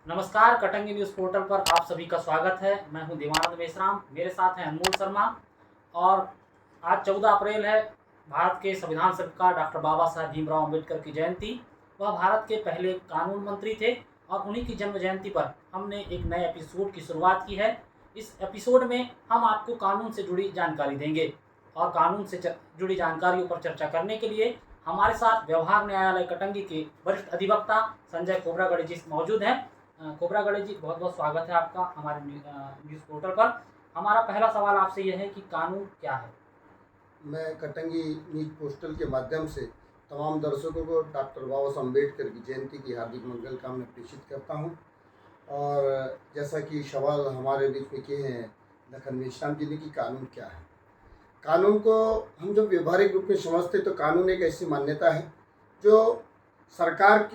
नमस्कार, Katangi news portal पर आप सभी का स्वागत है। मैं हूं देवानंद मेश्राम, मेरे साथ हैं अनमोल शर्मा। और आज 14 अप्रैल है, भारत के संविधान शिल्पकार डॉक्टर बाबा साहब भीमराव अम्बेडकर की जयंती। वह भारत के पहले कानून मंत्री थे और उन्हीं की जन्म जयंती पर हमने एक नए एपिसोड की शुरुआत की है। इस एपिसोड में हम आपको कानून से जुड़ी जानकारी देंगे और कानून से जुड़ी जानकारियों पर चर्चा करने के लिए हमारे साथ व्यवहार न्यायालय कटंगी के वरिष्ठ अधिवक्ता संजय खोबरागड़े जी मौजूद हैं। खोबरागड़े जी, बहुत बहुत स्वागत है आपका हमारे न्यूज़ पोर्टल पर। हमारा पहला सवाल आपसे यह है कि कानून क्या है? मैं कटंगी न्यूज पोस्टल के माध्यम से तमाम दर्शकों को डॉक्टर बाबा साहब अम्बेडकर की जयंती की हार्दिक मंगल कामना प्रेषित करता हूं। और जैसा कि सवाल हमारे बीच में किए हैं लखन मेश्राम जी ने कि कानून क्या है। कानून को हम जब व्यवहारिक रूप में समझते तो कानून एक ऐसी मान्यता है जो सरकार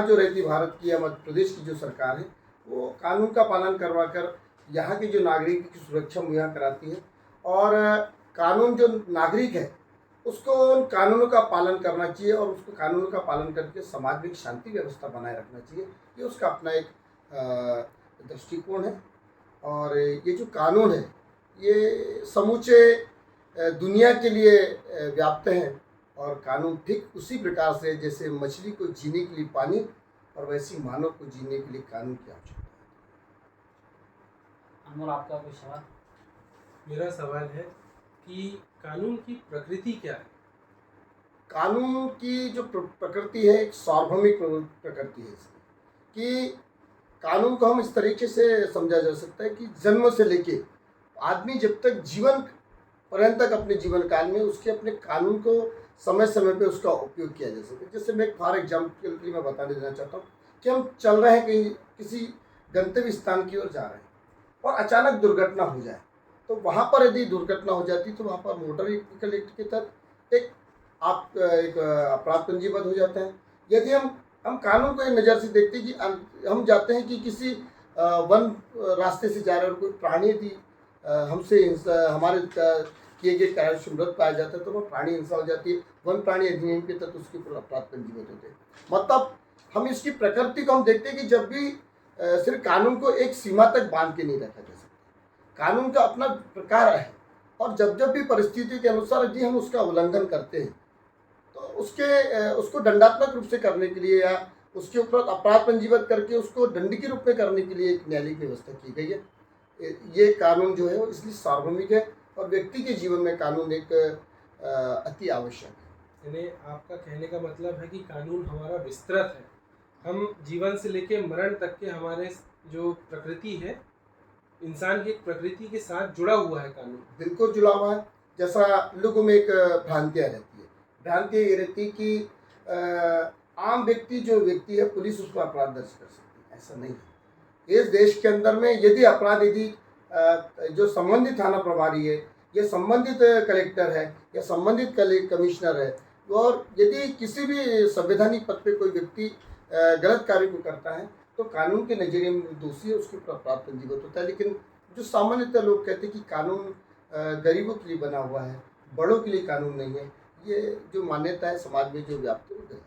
जो रहती भारत की या मध्य प्रदेश की जो सरकार है वो कानून का पालन करवा कर यहाँ के जो नागरिक की सुरक्षा मुहैया कराती है। और कानून जो नागरिक है उसको उन कानूनों का पालन करना चाहिए और उसको कानूनों का पालन करके समाज में एक शांति व्यवस्था बनाए रखना चाहिए। ये उसका अपना एक दृष्टिकोण है। और ये जो कानून है ये समूचे दुनिया के लिए व्याप्त हैं। और कानून ठीक उसी प्रकार से जैसे मछली को जीने के लिए पानी और वैसी मानव को जीने के लिए कानून की आवश्यकता है। अनमोल, आपका कोई सवाल? मेरा सवाल है कि कानून की प्रकृति क्या है? कानून की जो प्रकृति है एक सार्वभौमिक प्रकृति है इसकी। कि कानून को हम इस तरीके से समझा जा सकता है कि जन्म से लेके आदमी जब तक जीवन पर्यंत तक अपने जीवन काल में उसके अपने कानून को समय समय पे उसका उपयोग किया जा सके। जैसे मैं फॉर एग्जाम्पल के लिए मैं बता देना चाहता हूँ कि हम चल रहे हैं कहीं किसी गंतव्य स्थान की ओर जा रहे हैं और अचानक दुर्घटना हो जाए तो वहाँ पर यदि दुर्घटना हो जाती तो वहाँ पर मोटर व्हीकल एक्ट के तहत एक अपराध पंजीबद्ध हो जाता है। यदि हम कानून को एक नज़र से देखते हैं कि हम जाते हैं कि किसी वन रास्ते से जा रहे हैं और कोई प्राणी यदि हमसे हमारे किए गए कार्य से मृत पाया जाता है तो वह प्राणी हिंसा हो जाती है। वन प्राणी अधिनियम के तहत उसके ऊपर अपराध पंजीबद्ध होते हैं। मतलब हम इसकी प्रकृति को हम देखते हैं कि जब भी सिर्फ कानून को एक सीमा तक बांध के नहीं रखा जा सकता। कानून का अपना प्रकार है और जब भी परिस्थिति के अनुसार यदि हम उसका उल्लंघन करते हैं तो उसको दंडात्मक रूप से करने के लिए या उसके ऊपर अपराध पंजीबद्ध करके उसको दंड के रूप में करने के लिए एक न्यायालयिक व्यवस्था की गई है। ये कानून जो है वो इसलिए सार्वभौमिक है और व्यक्ति के जीवन में कानून एक अति आवश्यक है। यानी आपका कहने का मतलब है कि कानून हमारा विस्तृत है। हम जीवन से लेकर मरण तक के हमारे जो प्रकृति है, इंसान की प्रकृति के साथ जुड़ा हुआ है कानून। बिल्कुल जुड़ा हुआ है। जैसा लोगों में एक भ्रांतियाँ रहती है, भ्रांति ये रहती है कि आम व्यक्ति जो व्यक्ति है पुलिस उसको अपराध दर्ज कर सकती है। ऐसा नहीं है। इस देश के अंदर में यदि जो संबंधित थाना प्रभारी है या संबंधित कलेक्टर है या संबंधित कमिश्नर है और यदि किसी भी संवैधानिक पद पे कोई व्यक्ति गलत कार्य को करता है तो कानून के नजरिए में दोषी है, उसके ऊपर अपराध पंजीबद्ध होता है। लेकिन जो सामान्यतः लोग कहते हैं कि कानून गरीबों के लिए बना हुआ है, बड़ों के लिए कानून नहीं है, ये जो मान्यता है समाज में जो व्याप्त हो गई।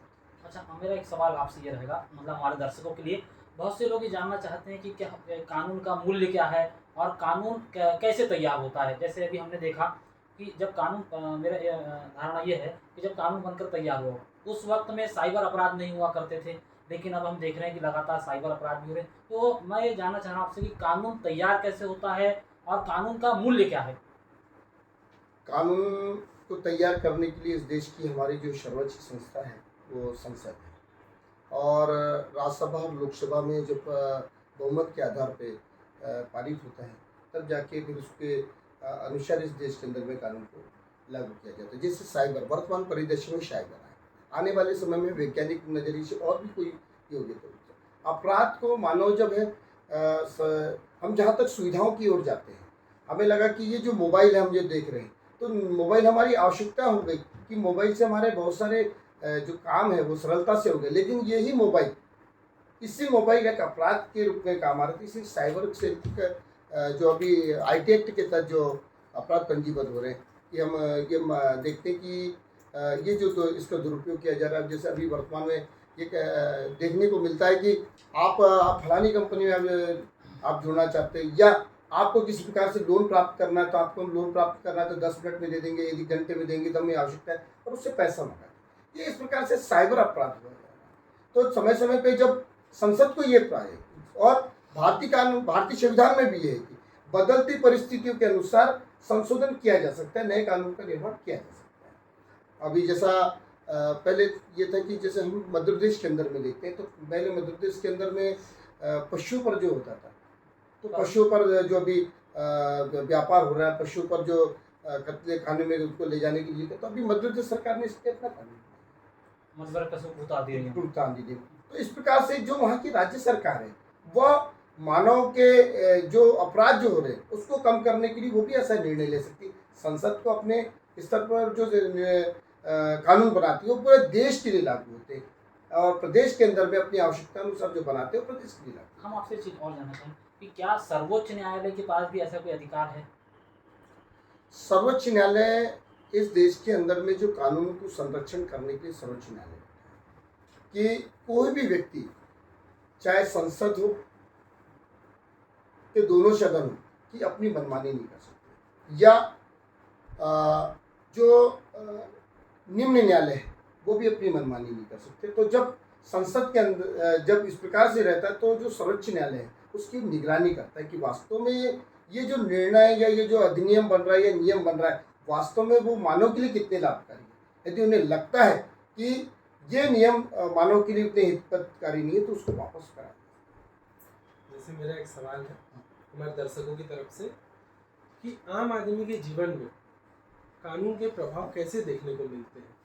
अच्छा, मेरा एक सवाल आपसे ये रहेगा, मतलब हमारे दर्शकों के लिए बहुत से लोग ये जानना चाहते हैं कि क्या कानून का मूल्य क्या है और कानून कैसे तैयार होता है। जैसे अभी हमने देखा कि जब कानून मेरा धारणा ये है कि जब कानून बनकर तैयार हुआ उस वक्त में साइबर अपराध नहीं हुआ करते थे, लेकिन अब हम देख रहे हैं कि लगातार साइबर अपराध भी हो रहे हैं। तो मैं ये जानना चाह रहा हूँ आपसे कि कानून तैयार कैसे होता है और कानून का मूल्य क्या है? कानून को तैयार करने के लिए इस देश की हमारी जो सर्वोच्च संस्था है वो संसद है। और राज्यसभा और लोकसभा में जब बहुमत के आधार पे पारित होता है तब जाके फिर उसके अनुसार इस देश के अंदर में कानून को लागू किया जाता है। जैसे साइबर वर्तमान परिदृश्य में साइबर है, आने वाले समय में वैज्ञानिक नजरिए से और भी कोई योग्यता होती है। अपराध को मानव जब है हम जहाँ तक सुविधाओं की ओर जाते हैं, हमें लगा कि ये जो मोबाइल है हम ये देख रहे हैं तो मोबाइल हमारी आवश्यकता हो गई कि मोबाइल से हमारे बहुत सारे जो काम है वो सरलता से हो गए। लेकिन यही मोबाइल इसी मोबाइल एक अपराध के रूप में काम आ रहा था। इसी साइबर से जो अभी IT एक्ट के तहत जो अपराध पंजीबद्ध हो रहे हैं ये हम देखते हैं कि ये जो तो इसका दुरुपयोग किया जा रहा है। जैसे अभी वर्तमान में एक देखने को मिलता है कि आप फलानी कंपनी में आप जुड़ना चाहते हैं, या आपको किसी प्रकार से लोन प्राप्त करना है, तो आपको लोन प्राप्त करना है तो 10 मिनट में दे देंगे, 1 घंटे में देंगे, तो हमें आवश्यकता है, और उससे पैसा मंगाते। ये इस प्रकार से साइबर अपराध हुआ है। तो समय समय पे जब संसद को ये प्राय, और भारतीय संविधान में भी ये है कि बदलती परिस्थितियों के अनुसार संशोधन किया जा सकता है, नए कानून का निर्माण किया जा सकता है। अभी जैसा पहले ये था कि जैसे हम मध्य प्रदेश के अंदर में देखते हैं, तो पहले मध्य प्रदेश के अंदर में पशुओं पर जो होता था, तो पशुओं पर जो अभी व्यापार हो रहा है, पशुओं पर जो कत्ले खाने में उसको ले जाने के लिए, तो अभी मध्य प्रदेश सरकार ने इसके अपना कानून भुगतान दी। तो इस प्रकार से जो वहाँ की राज्य सरकार है, वह मानव के जो अपराध जो हो रहे हैं उसको कम करने के लिए वो भी ऐसा निर्णय ले सकती है। संसद को अपने स्तर पर जो कानून बनाती है वो पूरे देश के लिए लागू होते हैं, और प्रदेश के अंदर में अपनी आवश्यकता अनुसार जो बनाते हैं वो प्रदेश के लिए लागू। हम आपसे चीज और जानना चाहें कि क्या सर्वोच्च न्यायालय के पास भी ऐसा कोई अधिकार है? सर्वोच्च न्यायालय इस देश के अंदर में जो कानून को संरक्षण करने के लिए सर्वोच्च न्यायालय कि कोई भी व्यक्ति, चाहे संसद हो के दोनों सदन हो, कि अपनी मनमानी नहीं कर सकते, या जो निम्न न्यायालय है वो भी अपनी मनमानी नहीं कर सकते। तो जब संसद के अंदर जब इस प्रकार से रहता है, तो जो सर्वोच्च न्यायालय है उसकी निगरानी करता है कि वास्तव में ये जो निर्णय या ये जो अधिनियम बन रहा है या नियम बन रहा है, वास्तव में वो मानव के लिए कितने लाभकारी है। यदि उन्हें लगता है कि ये नियम मानव के लिए उतने हितकारी नहीं है, तो उसको वापस करा। जैसे मेरा एक सवाल है हमारे दर्शकों की तरफ से कि आम आदमी के जीवन में कानून के प्रभाव कैसे देखने को मिलते हैं?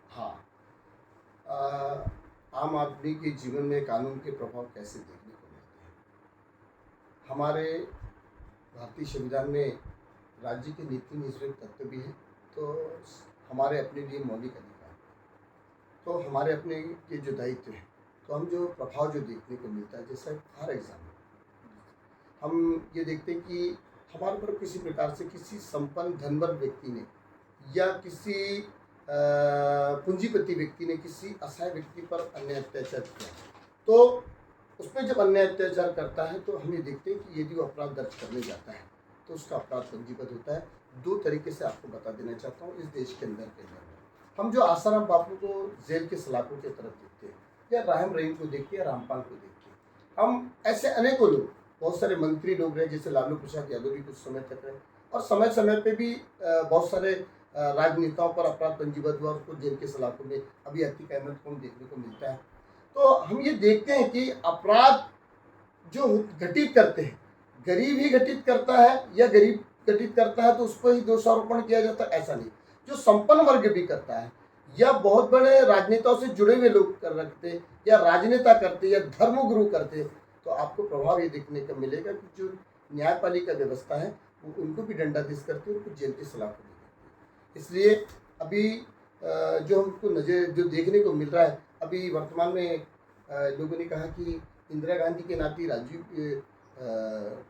हाँ, आम आदमी के जीवन में कानून के प्रभाव कैसे देखने को मिलते हैं। हमारे भारतीय संविधान में राज्य के नीति निश्चित तत्व भी हैं, तो हमारे अपने लिए मौलिक अधिकार, तो हमारे अपने के जो दायित्व है, तो हम जो प्रभाव जो देखने को मिलता है, जैसे फॉर एग्जाम्पल हम ये देखते हैं कि हमारे पर किसी प्रकार से किसी संपन्न धनवान व्यक्ति ने या किसी पूंजीपति व्यक्ति ने किसी असहाय व्यक्ति पर अन्याय अत्याचार किया, तो उस पर जब अन्याय अत्याचार करता है, तो हम ये देखते हैं कि यदि वो अपराध दर्ज करने जाता है तो उसका अपराध पंजीबद्ध होता है। 2 तरीके से आपको बता देना चाहता हूँ। इस देश के अंदर हम जो आसाराम बापू को जेल के सलाखों की तरफ देखते हैं, या राम रहीम को देखते हैं, या रामपाल को देखते हैं, हम ऐसे अनेकों लोग, बहुत सारे मंत्री लोग रहे, जैसे लालू प्रसाद यादव भी कुछ समय तक रहे, और समय समय पे भी बहुत सारे राजनेताओं पर अपराध पंजीबद्ध हुआ, उसको जेल के सलाखों में अभी अतीक अहमद को देखने को मिलता है। तो हम ये देखते हैं कि अपराध जो घटित करते हैं, गरीब ही घटित करता है या गरीब घटित करता है तो उस पर ही दोषारोपण किया जाता है, ऐसा नहीं। जो संपन्न वर्ग भी करता है, या बहुत बड़े राजनेताओं से जुड़े हुए लोग कर रखते, या राजनेता करते, या धर्मगुरु करते, तो आपको प्रभाव ये देखने का मिलेगा कि जो न्यायपालिका व्यवस्था है वो उनको भी दंडादेश करती है, उनको जेल की सलाखों में देती है। इसलिए अभी जो हमको नजर जो देखने को मिल रहा है, अभी वर्तमान में लोगों ने कहा कि इंदिरा गांधी के नाती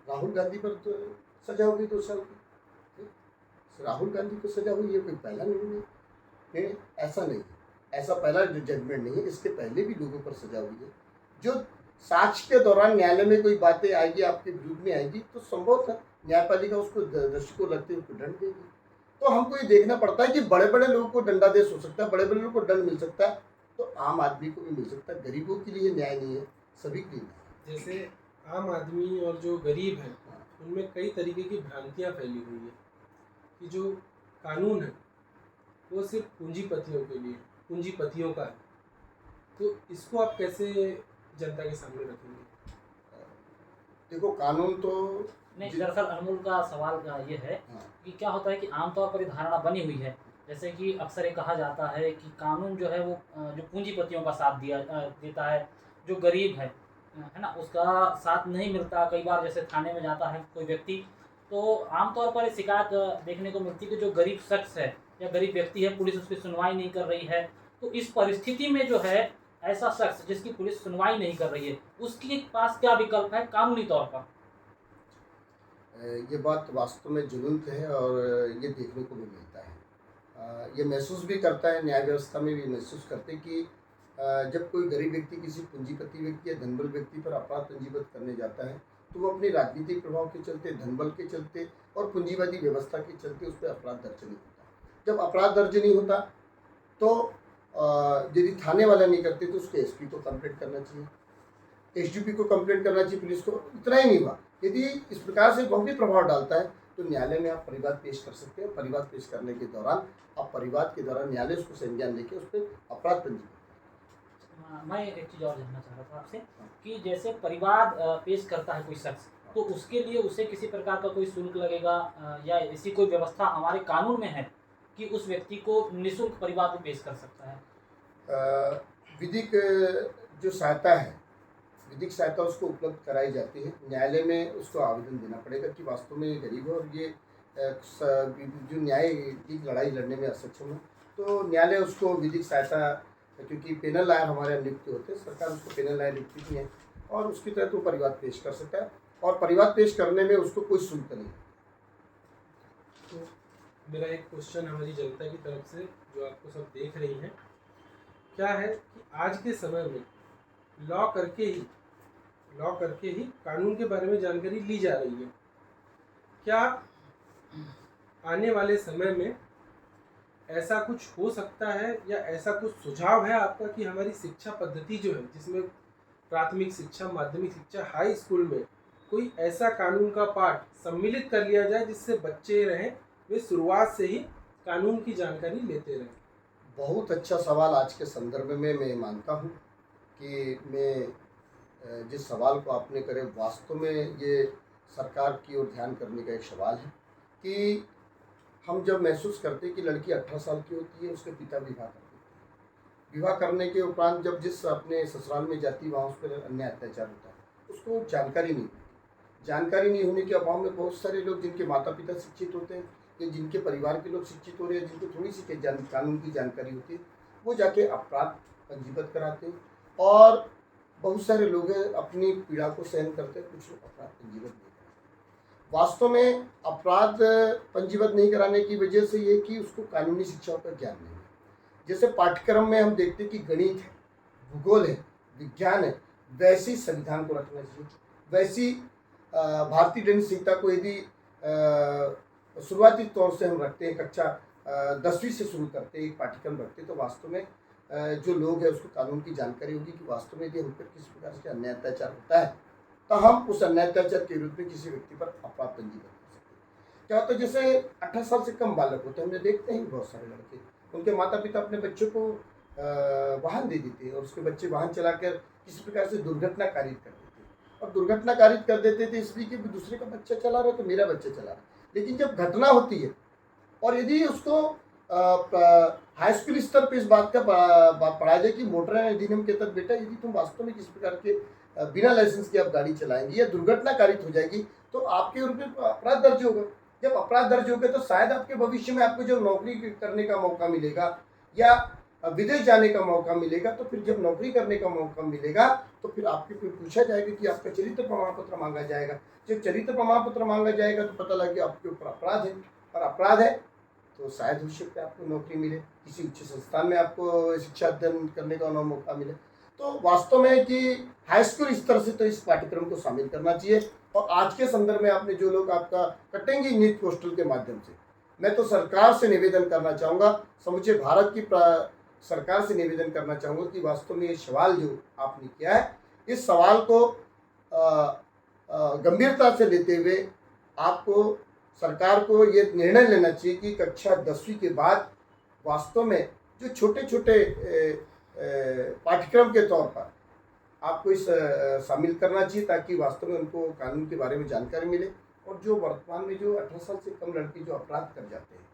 राहुल गांधी पर तो सजा होगी 2 साल की। राहुल गांधी को सजा हुई, ये कोई पहला नहीं है, ऐसा नहीं है, ऐसा पहला जजमेंट नहीं है, इसके पहले भी लोगों पर सजा हुई है। जो साक्ष्य के दौरान न्यायालय में कोई बातें आएगी, आपके विरुद्ध में आएगी, तो संभव है न्यायपालिका उसको दृष्टि को लगते हुए दंड देगी। तो हमको ये देखना पड़ता है कि बड़े बड़े लोगों को दंडादेश हो सकता है, बड़े बड़े लोगों को दंड मिल सकता है, तो आम आदमी को भी मिल सकता है। गरीबों के लिए न्याय नहीं है, सभी के लिए न्याय। जैसे आम आदमी और जो गरीब हैं उनमें कई तरीके की भ्रांतियाँ फैली हुई है कि जो कानून है वो सिर्फ पूंजीपतियों के लिए, पूंजीपतियों का है, तो इसको आप कैसे जनता के सामने रखेंगे? देखो, कानून तो नहीं, दरअसल अनमोल का सवाल का ये है कि क्या होता है कि आमतौर पर ये धारणा बनी हुई है, जैसे कि अक्सर ये कहा जाता है कि कानून जो है वो जो पूंजीपतियों का साथ देता है, जो गरीब है ना, उसका साथ नहीं मिलता। कई बार जैसे थाने में जाता है कोई व्यक्ति, तो आमतौर पर शिकायत देखने को मिलती है कि जो गरीब शख्स है या गरीब व्यक्ति है, पुलिस उसकी सुनवाई नहीं कर रही है। तो इस परिस्थिति में जो है ऐसा शख्स जिसकी पुलिस सुनवाई नहीं कर रही है, उसके पास क्या विकल्प है कानूनी तौर पर? ये बात वास्तव में ज्वलंत है और ये देखने को भी मिलता है। ये महसूस भी करता है, न्याय व्यवस्था में भी महसूस करते कि जब कोई गरीब व्यक्ति किसी पूंजीपति व्यक्ति या धनबल व्यक्ति पर अपराध पंजीबद्ध करने जाता है तो वो अपने राजनीतिक प्रभाव के चलते, धनबल के चलते और पूंजीवादी व्यवस्था के चलते उस पर अपराध दर्ज नहीं होता। जब अपराध दर्ज नहीं होता तो यदि थाने वाला नहीं करते तो उसको एसपी को कंप्लेंट करना चाहिए, एसडीपी को कंप्लेंट करना चाहिए, पुलिस को। इतना ही नहीं हुआ, यदि इस प्रकार से गंभीर प्रभाव डालता है तो न्यायालय में आप परिवाद पेश कर सकते हैं। परिवाद पेश करने के दौरान आप परिवाद के दौरान न्यायालय उसको संज्ञान लेके उस पर अपराध पंजीबद्ध। मैं एक चीज़ और जानना चाह रहा था आपसे कि जैसे परिवाद पेश करता है कोई शख्स, तो उसके लिए उसे किसी प्रकार का कोई शुल्क लगेगा या ऐसी कोई व्यवस्था हमारे कानून में है कि उस व्यक्ति को निःशुल्क परिवाद पेश कर सकता है? विधिक जो सहायता है, विधिक सहायता उसको उपलब्ध कराई जाती है। न्यायालय में उसको आवेदन देना पड़ेगा कि वास्तव में ये गरीब है और ये जो न्याय की लड़ाई लड़ने में असक्षम है, तो न्यायालय उसको विधिक सहायता, क्योंकि पेनल लॉयर हमारे नियुक्त होते हैं, सरकार उसको पेनल लॉयर नियुक्त की है और उसके तहत वो परिवाद पेश कर सकता है और परिवाद पेश करने में उसको कोई शुल्क नहीं। तो मेरा एक क्वेश्चन हमारी जनता की तरफ से जो आपको सब देख रही हैं, क्या है कि आज के समय में लॉ करके ही कानून के बारे में जानकारी ली जा रही है। क्या आने वाले समय में ऐसा कुछ हो सकता है या ऐसा कुछ सुझाव है आपका कि हमारी शिक्षा पद्धति जो है, जिसमें प्राथमिक शिक्षा, माध्यमिक शिक्षा, हाई स्कूल में कोई ऐसा कानून का पाठ सम्मिलित कर लिया जाए जिससे बच्चे रहें वे शुरुआत से ही कानून की जानकारी लेते रहें? बहुत अच्छा सवाल आज के संदर्भ में मैं मानता हूँ कि मैं जिस सवाल को आपने करे, वास्तव में ये सरकार की ओर ध्यान करने का एक सवाल है कि हम जब महसूस करते हैं कि लड़की 18 साल की होती है, उसके पिता विवाह कर देते हैं। विवाह करने के उपरांत जब जिस अपने ससुराल में जाती है वहाँ उस पर अन्याय अत्याचार होता है, उसको जानकारी नहीं होती। जानकारी नहीं होने के अभाव में बहुत सारे लोग जिनके माता पिता शिक्षित होते हैं या जिनके परिवार के लोग शिक्षित हो रहे हैं, जिनको थोड़ी सी कानून की जानकारी होती है, वो जाके अपराध पंजीबद्ध कराते हैं और बहुत सारे लोग अपनी पीड़ा को सहन करते हैं, कुछ लोग अपराध पंजीबद्ध नहीं कराते। वास्तव में अपराध पंजीबद्ध नहीं कराने की वजह से ये कि उसको कानूनी शिक्षाओं का ज्ञान नहीं है। जैसे पाठ्यक्रम में हम देखते हैं कि गणित है, भूगोल है, विज्ञान है, वैसी संविधान को रखना चाहिए। वैसी भारतीय दंड संहिता को यदि शुरुआती तौर से हम रखते हैं, कक्षा 10वीं से शुरू करते हैं, एक पाठ्यक्रम रखते हैं, तो वास्तव में जो लोग हैं उसको कानून की जानकारी होगी कि वास्तव में यदि हम पर किस प्रकार से अन्याय अत्याचार होता है तो हम उस अन्याय अत्याचार के विरुद्ध में किसी व्यक्ति पर अपराध पंजीबद्ध कर सकते हैं। क्या होता है, जैसे 18 साल से कम बालक होते हैं, हमने देखते हैं बहुत सारे लड़के, उनके माता पिता अपने बच्चों को वाहन दे देते हैं और उसके बच्चे वाहन चलाकर किसी प्रकार से दुर्घटना कारित कर देते हैं और दुर्घटना कारित कर देते थे इसलिए कि दूसरे का बच्चा चला रहा है तो मेरा बच्चा चला रहा है। लेकिन जब घटना होती है और यदि उसको हाई स्कूल स्तर पर इस बात का पढ़ाया जाए कि मोटर अधिनियम के तहत बेटा यदि तुम वास्तव में किस प्रकार के बिना लाइसेंस के आप गाड़ी चलाएंगी या दुर्घटना कारित हो जाएगी तो आपके ऊपर अपराध दर्ज होगा। जब अपराध दर्ज होगा तो शायद आपके भविष्य में आपको जब नौकरी करने का मौका मिलेगा या विदेश जाने का मौका मिलेगा, तो फिर जब नौकरी करने का मौका मिलेगा तो फिर आपके कोई पूछा जाएगा कि आपका चरित्र प्रमाण पत्र मांगा जाएगा। जब चरित्र प्रमाण पत्र मांगा जाएगा तो पता लगे आपके ऊपर अपराध है, और अपराध है तो शायद हो सकता है आपको नौकरी मिले, किसी उच्च संस्थान में आपको शिक्षा अध्ययन करने का मौका मिले। तो वास्तव में कि हाई स्कूल स्तर से तो इस पाठ्यक्रम को शामिल करना चाहिए। और आज के संदर्भ में आपने जो लोग आपका कटेंगे नीट पोस्टल के माध्यम से, मैं तो सरकार से निवेदन करना चाहूँगा, समूचे भारत की सरकार से निवेदन करना चाहूँगा कि वास्तव में ये सवाल जो आपने किया है, इस सवाल को गंभीरता से लेते हुए आपको सरकार को ये निर्णय लेना चाहिए कि कक्षा 10वीं के बाद वास्तव में जो छोटे छोटे पाठ्यक्रम के तौर पर आपको इस शामिल करना चाहिए ताकि वास्तव में उनको कानून के बारे में जानकारी मिले। और जो वर्तमान में जो 18 साल से कम लड़के जो अपराध कर जाते हैं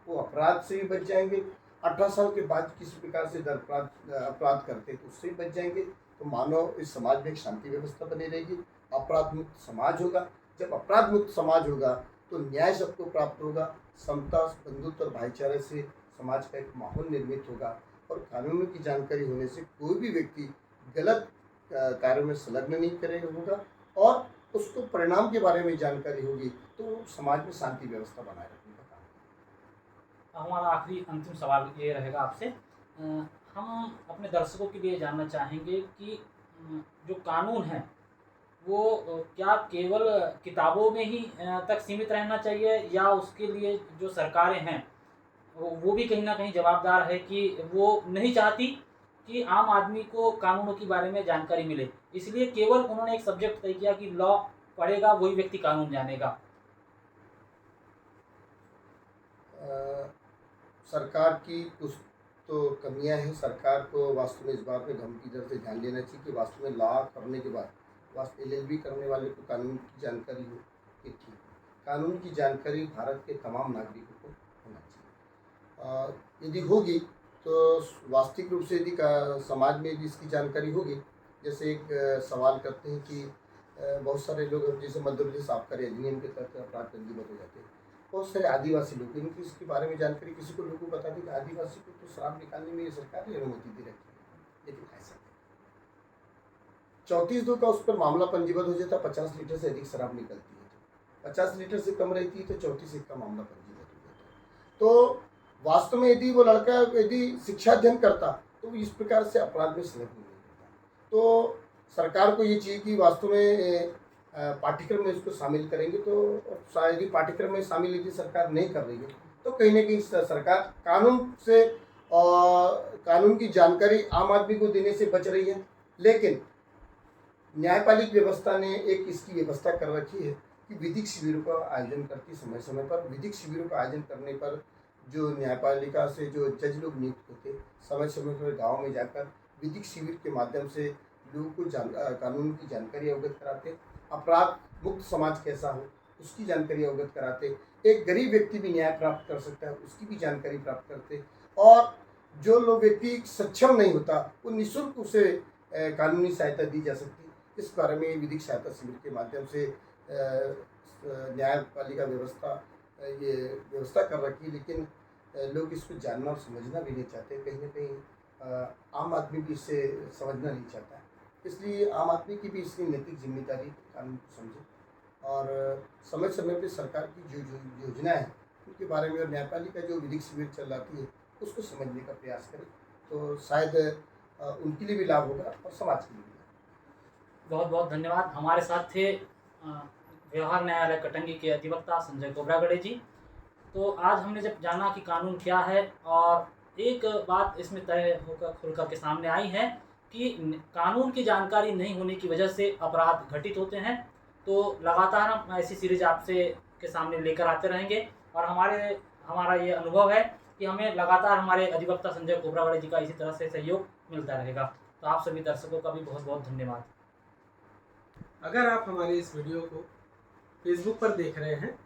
वो अपराध से भी बच जाएंगे। 18 साल के बाद किसी प्रकार से अपराध करते हैं तो उससे भी बच जाएंगे। तो मानो इस समाज में एक शांति व्यवस्था बनी रहेगी, अपराध मुक्त समाज होगा। जब अपराध मुक्त समाज होगा तो न्याय सबको प्राप्त होगा, समता, बंधुत्व और भाईचारे से समाज का एक माहौल निर्मित होगा और कानूनों की जानकारी होने से कोई भी व्यक्ति गलत कार्यों में संलग्न नहीं करेगा और उसको परिणाम के बारे में जानकारी होगी तो समाज में शांति व्यवस्था बनाए रखने का काम। हमारा आखिरी अंतिम सवाल ये रहेगा आपसे, हम अपने दर्शकों के लिए जानना चाहेंगे कि जो कानून है वो क्या केवल किताबों में ही तक सीमित रहना चाहिए, या उसके लिए जो सरकारें हैं वो भी कहीं ना कहीं जवाबदार है कि वो नहीं चाहती कि आम आदमी को कानूनों के बारे में जानकारी मिले, इसलिए केवल उन्होंने एक सब्जेक्ट तय किया कि लॉ पढ़ेगा वही व्यक्ति कानून जानेगा। सरकार की कुछ तो कमियां हैं। सरकार को वास्तव में इस बात पे गंभीर तरह से ध्यान देना चाहिए कि वास्तव में लॉ करने के बाद वास्तव LLB करने वाले को कानून की जानकारी हो कि ठीक। कानून की जानकारी भारत के तमाम नागरिकों को होना चाहिए। यदि होगी तो वास्तविक रूप से यदि समाज में यदि इसकी जानकारी होगी, जैसे एक सवाल करते हैं कि बहुत सारे लोग, जैसे मध्य प्रदेश आबकारी अधिनियम के तहत अपराध पंजीबद्ध हो जाते हैं, बहुत सारे आदिवासी लोग, इनकी इसके बारे में जानकारी किसी को लोगों को बता दी कि आदिवासी को तो शराब निकालने में ये सरकार ने अनुमति दे रखी है, लेकिन ऐसा नहीं। 34 का उस पर मामला पंजीबद्ध हो जाता, 50 लीटर से अधिक शराब निकलती है, 50 लीटर से कम रहती है तो 34 का मामला पंजीबद्ध हो जाता है। तो वास्तव में यदि वो लड़का यदि शिक्षा अध्ययन करता तो इस प्रकार से अपराध में संलग्न नहीं होता। तो सरकार को ये चाहिए कि वास्तव में पाठ्यक्रम में इसको शामिल करेंगे, तो शायद ही पाठ्यक्रम में शामिल यदि सरकार नहीं कर रही है तो कहीं ना कहीं सरकार कानून से कानून की जानकारी आम आदमी को देने से बच रही है। लेकिन न्यायपालिक व्यवस्था ने एक इसकी व्यवस्था कर रखी है कि विधिक शिविरों का आयोजन करती समय समय पर। विधिक शिविरों का आयोजन करने पर जो न्यायपालिका से जो जज लोग नियुक्त होते, समय समय पर गाँव में जाकर विधिक शिविर के माध्यम से लोगों को कानून की जानकारी अवगत कराते, अपराध मुक्त समाज कैसा हो उसकी जानकारी अवगत कराते, एक गरीब व्यक्ति भी न्याय प्राप्त कर सकता है उसकी भी जानकारी प्राप्त करते, और जो लोग व्यक्ति सक्षम नहीं होता वो निःशुल्क उसे कानूनी सहायता दी जा सकती। इस बारे में विधिक सहायता शिविर के माध्यम से न्यायपालिका व्यवस्था ये व्यवस्था कर रखी, लेकिन लोग इसको जानना और समझना भी नहीं चाहते। कहीं ना कहीं आम आदमी भी इससे समझना नहीं चाहता है, इसलिए आम आदमी की भी इसकी नैतिक जिम्मेदारी कानून को समझे और समय समय पर सरकार की जो योजनाएं हैं उनके बारे में और न्यायपालिका जो विधिक शिविर चलाती है उसको समझने का प्रयास करें, तो शायद उनके लिए भी लाभ होगा और समाज के लिए भी लाभ। बहुत बहुत धन्यवाद। हमारे साथ थे व्यवहार न्यायालय कटंगी के अधिवक्ता संजय कोबरागड़े जी। तो आज हमने जब जाना कि कानून क्या है, और एक बात इसमें तय होकर खुलकर के सामने आई है कि कानून की जानकारी नहीं होने की वजह से अपराध घटित होते हैं। तो लगातार हम ऐसी सीरीज आपसे के सामने लेकर आते रहेंगे, और हमारा ये अनुभव है कि हमें लगातार हमारे अधिवक्ता संजय कोबरागड़े जी का इसी तरह से सहयोग मिलता रहेगा। तो आप सभी दर्शकों का भी बहुत बहुत धन्यवाद। अगर आप हमारे इस वीडियो को फेसबुक पर देख रहे हैं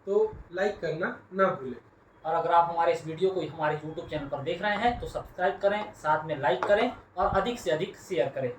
तो लाइक करना ना भूलें, और अगर आप हमारे इस वीडियो को हमारे YouTube चैनल पर देख रहे हैं तो सब्सक्राइब करें, साथ में लाइक करें और अधिक से अधिक शेयर करें।